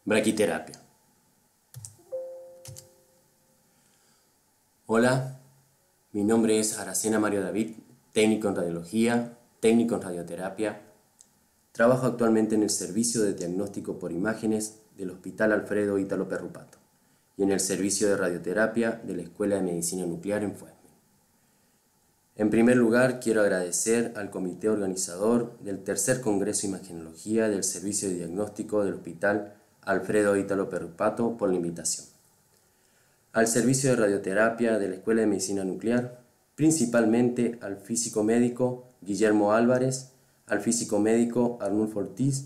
Braquiterapia. Hola, mi nombre es Aracena Mario David, técnico en radiología, técnico en radioterapia. Trabajo actualmente en el servicio de diagnóstico por imágenes del Hospital Alfredo Ítalo Perrupato y en el servicio de radioterapia de la Escuela de Medicina Nuclear en Fuesme. En primer lugar, quiero agradecer al comité organizador del tercer Congreso Imagenología del Servicio de Diagnóstico del Hospital Alfredo Ítalo Perrupato por la invitación. Al servicio de radioterapia de la Escuela de Medicina Nuclear, principalmente al físico médico Guillermo Álvarez, al físico médico Arnulfo Ortiz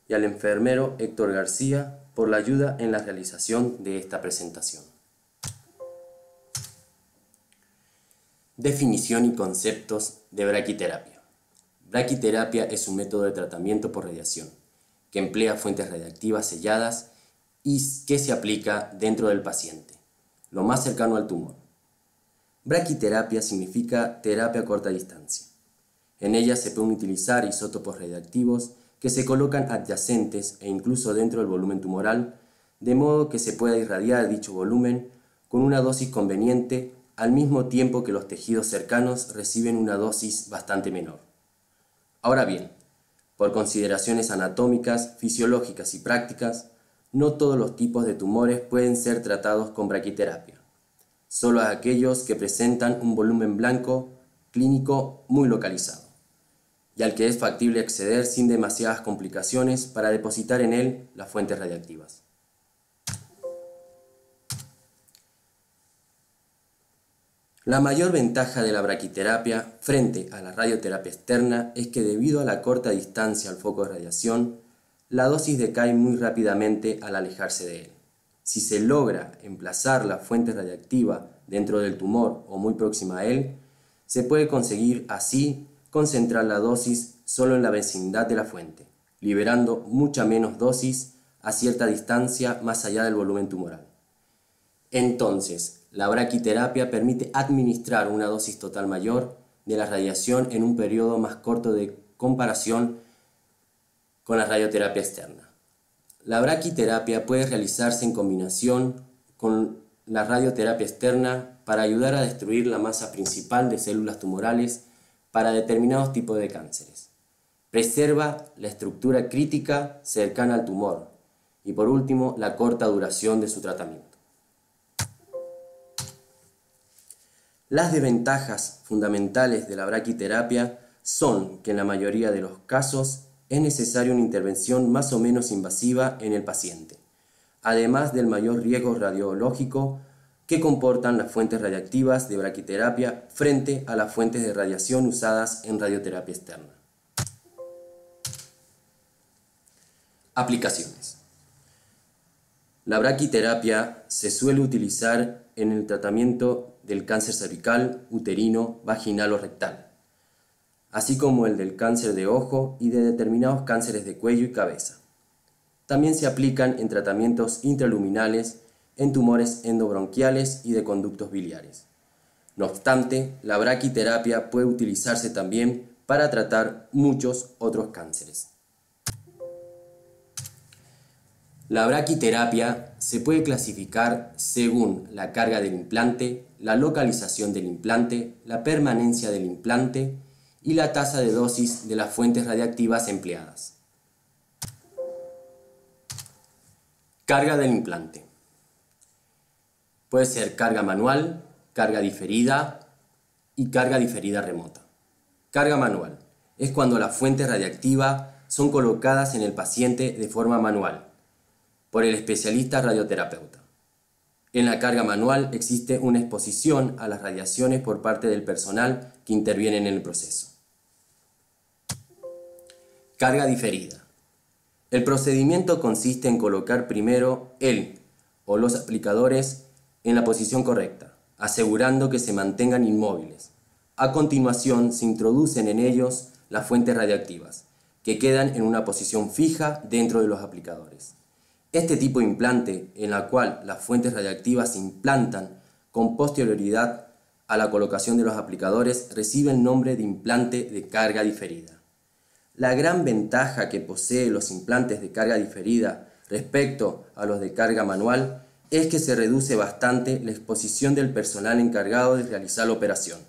y al enfermero Héctor García por la ayuda en la realización de esta presentación. Definición y conceptos de braquiterapia. Braquiterapia es un método de tratamiento por radiación que emplea fuentes radiactivas selladas y que se aplica dentro del paciente, lo más cercano al tumor. Braquiterapia significa terapia a corta distancia. En ella se pueden utilizar isótopos radiactivos que se colocan adyacentes e incluso dentro del volumen tumoral, de modo que se pueda irradiar dicho volumen con una dosis conveniente al mismo tiempo que los tejidos cercanos reciben una dosis bastante menor. Ahora bien, por consideraciones anatómicas, fisiológicas y prácticas, no todos los tipos de tumores pueden ser tratados con braquiterapia, solo aquellos que presentan un volumen blanco clínico muy localizado, y al que es factible acceder sin demasiadas complicaciones para depositar en él las fuentes radiactivas. La mayor ventaja de la braquiterapia frente a la radioterapia externa es que debido a la corta distancia al foco de radiación, la dosis decae muy rápidamente al alejarse de él. Si se logra emplazar la fuente radiactiva dentro del tumor o muy próxima a él, se puede conseguir así concentrar la dosis solo en la vecindad de la fuente, liberando mucha menos dosis a cierta distancia más allá del volumen tumoral. Entonces, la braquiterapia permite administrar una dosis total mayor de la radiación en un periodo más corto de comparación con la radioterapia externa. La braquiterapia puede realizarse en combinación con la radioterapia externa para ayudar a destruir la masa principal de células tumorales para determinados tipos de cánceres. Preserva la estructura crítica cercana al tumor y, por último, la corta duración de su tratamiento. Las desventajas fundamentales de la braquiterapia son que en la mayoría de los casos es necesaria una intervención más o menos invasiva en el paciente, además del mayor riesgo radiológico que comportan las fuentes radiactivas de braquiterapia frente a las fuentes de radiación usadas en radioterapia externa. Aplicaciones. La braquiterapia se suele utilizar en el tratamiento del cáncer cervical, uterino, vaginal o rectal, así como el del cáncer de ojo y de determinados cánceres de cuello y cabeza. También se aplican en tratamientos intraluminales, en tumores endobronquiales y de conductos biliares. No obstante, la braquiterapia puede utilizarse también para tratar muchos otros cánceres. La braquiterapia se puede clasificar según la carga del implante, la localización del implante, la permanencia del implante y la tasa de dosis de las fuentes radiactivas empleadas. Carga del implante. Puede ser carga manual, carga diferida y carga diferida remota. Carga manual es cuando las fuentes radiactivas son colocadas en el paciente de forma manual por el especialista radioterapeuta. En la carga manual existe una exposición a las radiaciones por parte del personal que interviene en el proceso. Carga diferida. El procedimiento consiste en colocar primero el o los aplicadores en la posición correcta, asegurando que se mantengan inmóviles. A continuación se introducen en ellos las fuentes radiactivas, que quedan en una posición fija dentro de los aplicadores. Este tipo de implante, en la cual las fuentes radiactivas se implantan con posterioridad a la colocación de los aplicadores, recibe el nombre de implante de carga diferida. La gran ventaja que poseen los implantes de carga diferida respecto a los de carga manual es que se reduce bastante la exposición del personal encargado de realizar la operación.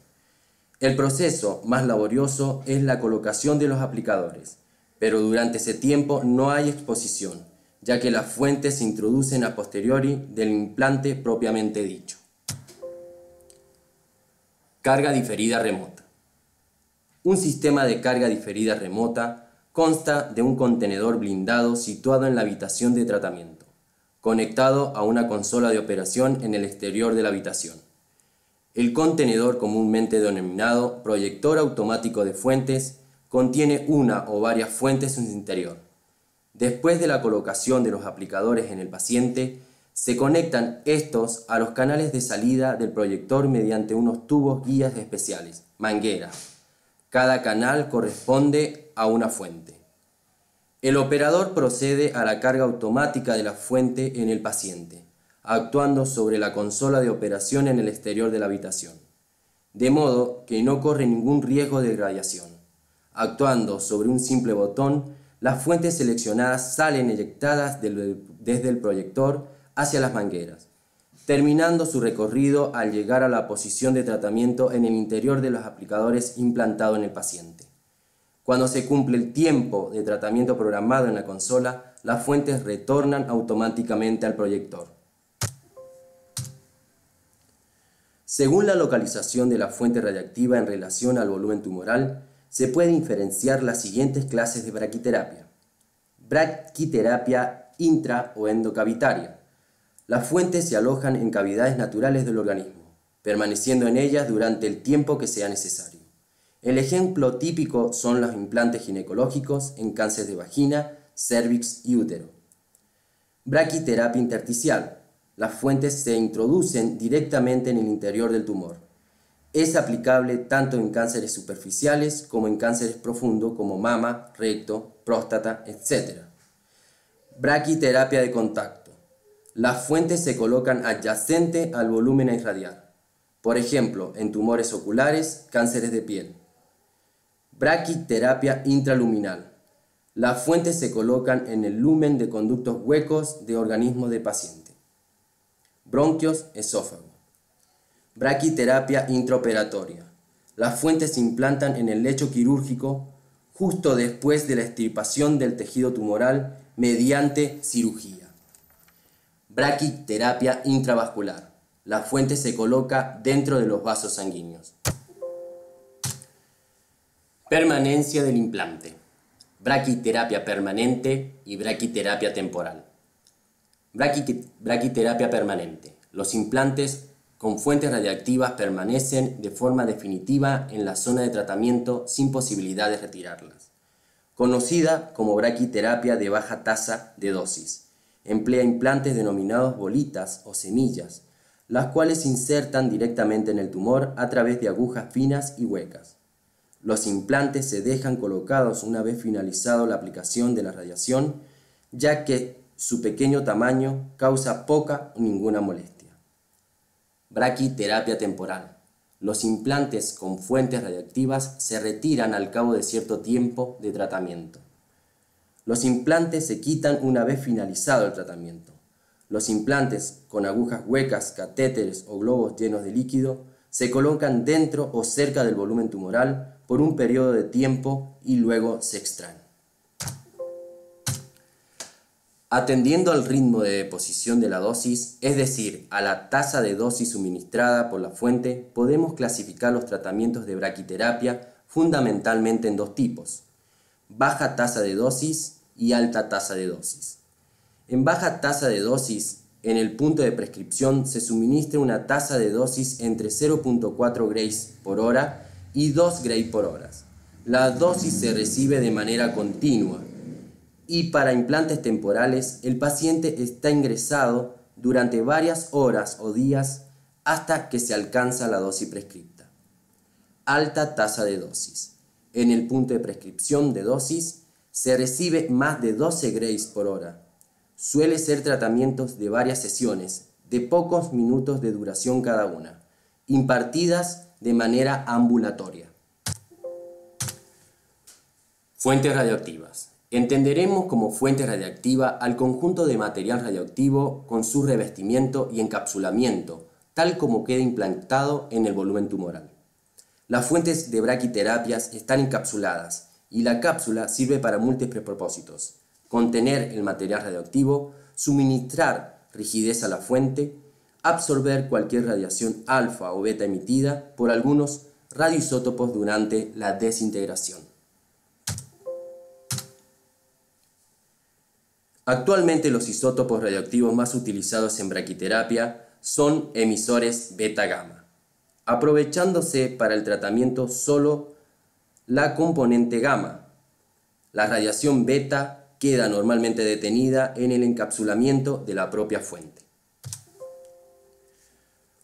El proceso más laborioso es la colocación de los aplicadores, pero durante ese tiempo no hay exposición, ya que las fuentes se introducen a posteriori del implante propiamente dicho. Carga diferida remota. Un sistema de carga diferida remota consta de un contenedor blindado situado en la habitación de tratamiento, conectado a una consola de operación en el exterior de la habitación. El contenedor, comúnmente denominado proyector automático de fuentes, contiene una o varias fuentes en su interior. Después de la colocación de los aplicadores en el paciente, se conectan estos a los canales de salida del proyector mediante unos tubos guías especiales, mangueras. Cada canal corresponde a una fuente. El operador procede a la carga automática de la fuente en el paciente, actuando sobre la consola de operación en el exterior de la habitación, de modo que no corre ningún riesgo de radiación. Actuando sobre un simple botón, las fuentes seleccionadas salen eyectadas desde el proyector hacia las mangueras, terminando su recorrido al llegar a la posición de tratamiento en el interior de los aplicadores implantado en el paciente. Cuando se cumple el tiempo de tratamiento programado en la consola, las fuentes retornan automáticamente al proyector. Según la localización de la fuente radiactiva en relación al volumen tumoral, se puede diferenciar las siguientes clases de braquiterapia. Braquiterapia intra o endocavitaria. Las fuentes se alojan en cavidades naturales del organismo, permaneciendo en ellas durante el tiempo que sea necesario. El ejemplo típico son los implantes ginecológicos en cáncer de vagina, cérvix y útero. Braquiterapia intersticial. Las fuentes se introducen directamente en el interior del tumor. Es aplicable tanto en cánceres superficiales como en cánceres profundos como mama, recto, próstata, etc. Braquiterapia de contacto. Las fuentes se colocan adyacente al volumen a irradiar, por ejemplo, en tumores oculares, cánceres de piel. Braquiterapia intraluminal. Las fuentes se colocan en el lumen de conductos huecos de organismos del paciente. Bronquios, esófago. Braquiterapia intraoperatoria. Las fuentes se implantan en el lecho quirúrgico justo después de la extirpación del tejido tumoral mediante cirugía. Braquiterapia intravascular. La fuente se coloca dentro de los vasos sanguíneos. Permanencia del implante. Braquiterapia permanente y braquiterapia temporal. Braquiterapia permanente. Los implantes con fuentes radiactivas permanecen de forma definitiva en la zona de tratamiento sin posibilidad de retirarlas. Conocida como braquiterapia de baja tasa de dosis. Emplea implantes denominados bolitas o semillas, las cuales se insertan directamente en el tumor a través de agujas finas y huecas. Los implantes se dejan colocados una vez finalizado la aplicación de la radiación, ya que su pequeño tamaño causa poca o ninguna molestia. Braquiterapia temporal. Los implantes con fuentes radiactivas se retiran al cabo de cierto tiempo de tratamiento. Los implantes se quitan una vez finalizado el tratamiento. Los implantes con agujas huecas, catéteres o globos llenos de líquido se colocan dentro o cerca del volumen tumoral por un periodo de tiempo y luego se extraen. Atendiendo al ritmo de deposición de la dosis, es decir, a la tasa de dosis suministrada por la fuente, podemos clasificar los tratamientos de braquiterapia fundamentalmente en dos tipos: baja tasa de dosis y alta tasa de dosis. En baja tasa de dosis, en el punto de prescripción se suministra una tasa de dosis entre 0.4 grays por hora y 2 grays por hora. La dosis se recibe de manera continua. Y para implantes temporales, el paciente está ingresado durante varias horas o días hasta que se alcanza la dosis prescripta. Alta tasa de dosis. En el punto de prescripción de dosis se recibe más de 12 grays por hora. Suele ser tratamientos de varias sesiones, de pocos minutos de duración cada una, impartidas de manera ambulatoria. Fuentes radioactivas. Entenderemos como fuente radiactiva al conjunto de material radioactivo con su revestimiento y encapsulamiento, tal como queda implantado en el volumen tumoral. Las fuentes de braquiterapias están encapsuladas y la cápsula sirve para múltiples propósitos: contener el material radioactivo, suministrar rigidez a la fuente, absorber cualquier radiación alfa o beta emitida por algunos radioisótopos durante la desintegración. Actualmente los isótopos radioactivos más utilizados en braquiterapia son emisores beta-gamma, aprovechándose para el tratamiento solo la componente gamma. La radiación beta queda normalmente detenida en el encapsulamiento de la propia fuente.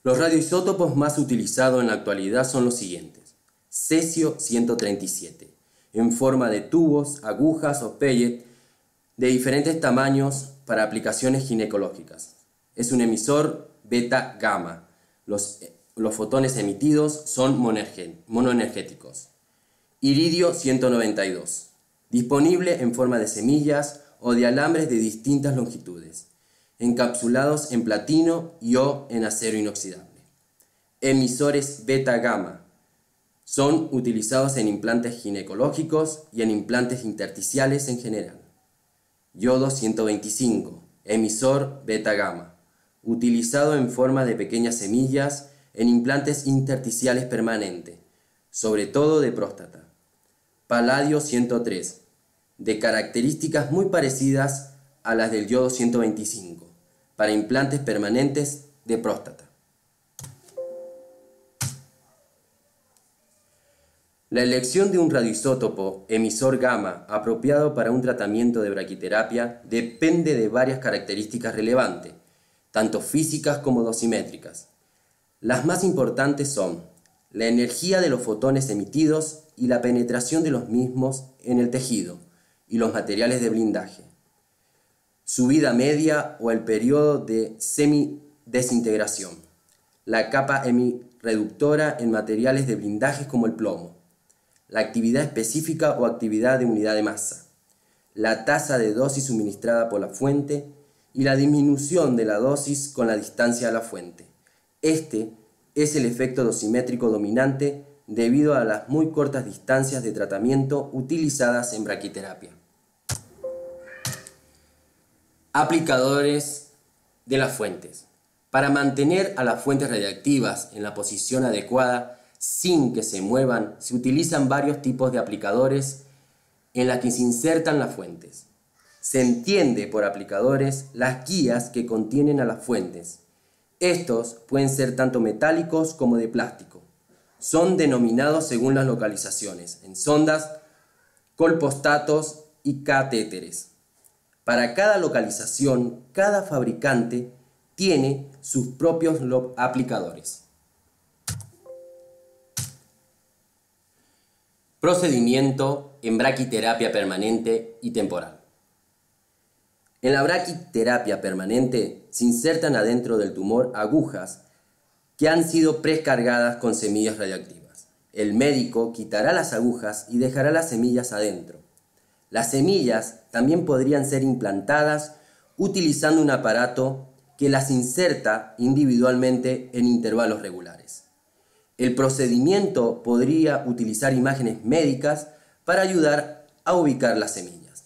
Los radioisótopos más utilizados en la actualidad son los siguientes: cesio-137, en forma de tubos, agujas o pellet de diferentes tamaños para aplicaciones ginecológicas. Es un emisor beta-gamma. Los fotones emitidos son monoenergéticos. Iridio-192, disponible en forma de semillas o de alambres de distintas longitudes, encapsulados en platino o en acero inoxidable. Emisores beta-gamma son utilizados en implantes ginecológicos y en implantes intersticiales en general. Yodo-125, emisor beta-gamma, utilizado en forma de pequeñas semillas en implantes intersticiales permanentes, sobre todo de próstata. Paladio-103, de características muy parecidas a las del yodo-125, para implantes permanentes de próstata. La elección de un radioisótopo emisor gamma apropiado para un tratamiento de braquiterapia depende de varias características relevantes, tanto físicas como dosimétricas. Las más importantes son la energía de los fotones emitidos y la penetración de los mismos en el tejido y los materiales de blindaje, su vida media o el periodo de semidesintegración, la capa hemireductora en materiales de blindaje como el plomo, la actividad específica o actividad de unidad de masa, la tasa de dosis suministrada por la fuente y la disminución de la dosis con la distancia a la fuente. Este es el efecto dosimétrico dominante debido a las muy cortas distancias de tratamiento utilizadas en braquiterapia. Aplicadores de las fuentes. Para mantener a las fuentes radiactivas en la posición adecuada sin que se muevan, se utilizan varios tipos de aplicadores en las que se insertan las fuentes. Se entiende por aplicadores las guías que contienen a las fuentes. Estos pueden ser tanto metálicos como de plástico. Son denominados según las localizaciones, en sondas, colpostatos y catéteres. Para cada localización, cada fabricante tiene sus propios aplicadores. Procedimiento en braquiterapia permanente y temporal. En la braquiterapia permanente se insertan adentro del tumor agujas que han sido precargadas con semillas radioactivas. El médico quitará las agujas y dejará las semillas adentro. Las semillas también podrían ser implantadas utilizando un aparato que las inserta individualmente en intervalos regulares. El procedimiento podría utilizar imágenes médicas para ayudar a ubicar las semillas.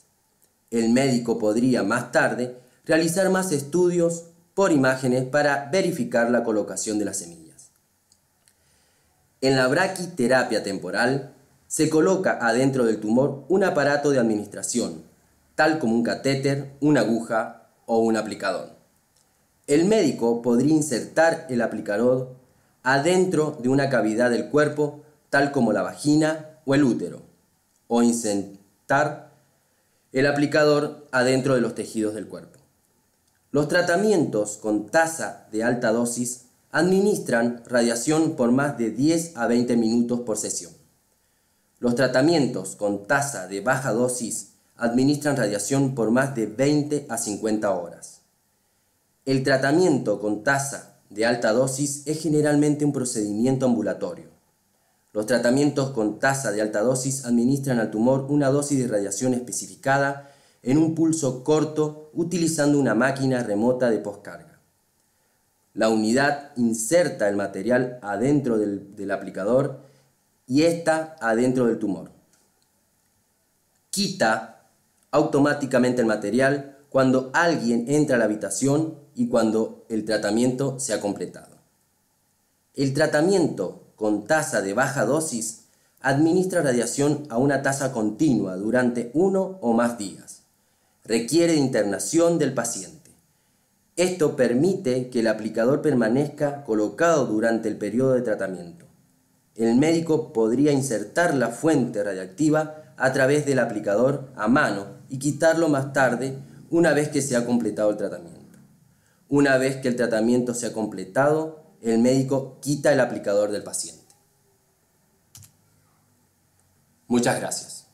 El médico podría más tarde realizar más estudios por imágenes para verificar la colocación de las semillas. En la braquiterapia temporal se coloca adentro del tumor un aparato de administración, tal como un catéter, una aguja o un aplicador. El médico podría insertar el aplicador adentro de una cavidad del cuerpo, tal como la vagina o el útero, o insertar el aplicador adentro de los tejidos del cuerpo. Los tratamientos con tasa de alta dosis administran radiación por más de 10 a 20 minutos por sesión. Los tratamientos con tasa de baja dosis administran radiación por más de 20 a 50 horas. El tratamiento con tasa de alta dosis es generalmente un procedimiento ambulatorio. Los tratamientos con tasa de alta dosis administran al tumor una dosis de radiación especificada en un pulso corto utilizando una máquina remota de poscarga. La unidad inserta el material adentro del aplicador y ésta adentro del tumor. Quita automáticamente el material cuando alguien entra a la habitación y cuando el tratamiento se ha completado. El tratamiento con tasa de baja dosis administra radiación a una tasa continua durante 1 o más días. Requiere de internación del paciente. Esto permite que el aplicador permanezca colocado durante el periodo de tratamiento. El médico podría insertar la fuente radiactiva a través del aplicador a mano y quitarlo más tarde una vez que se ha completado el tratamiento. Una vez que el tratamiento se ha completado, el médico quita el aplicador del paciente. Muchas gracias.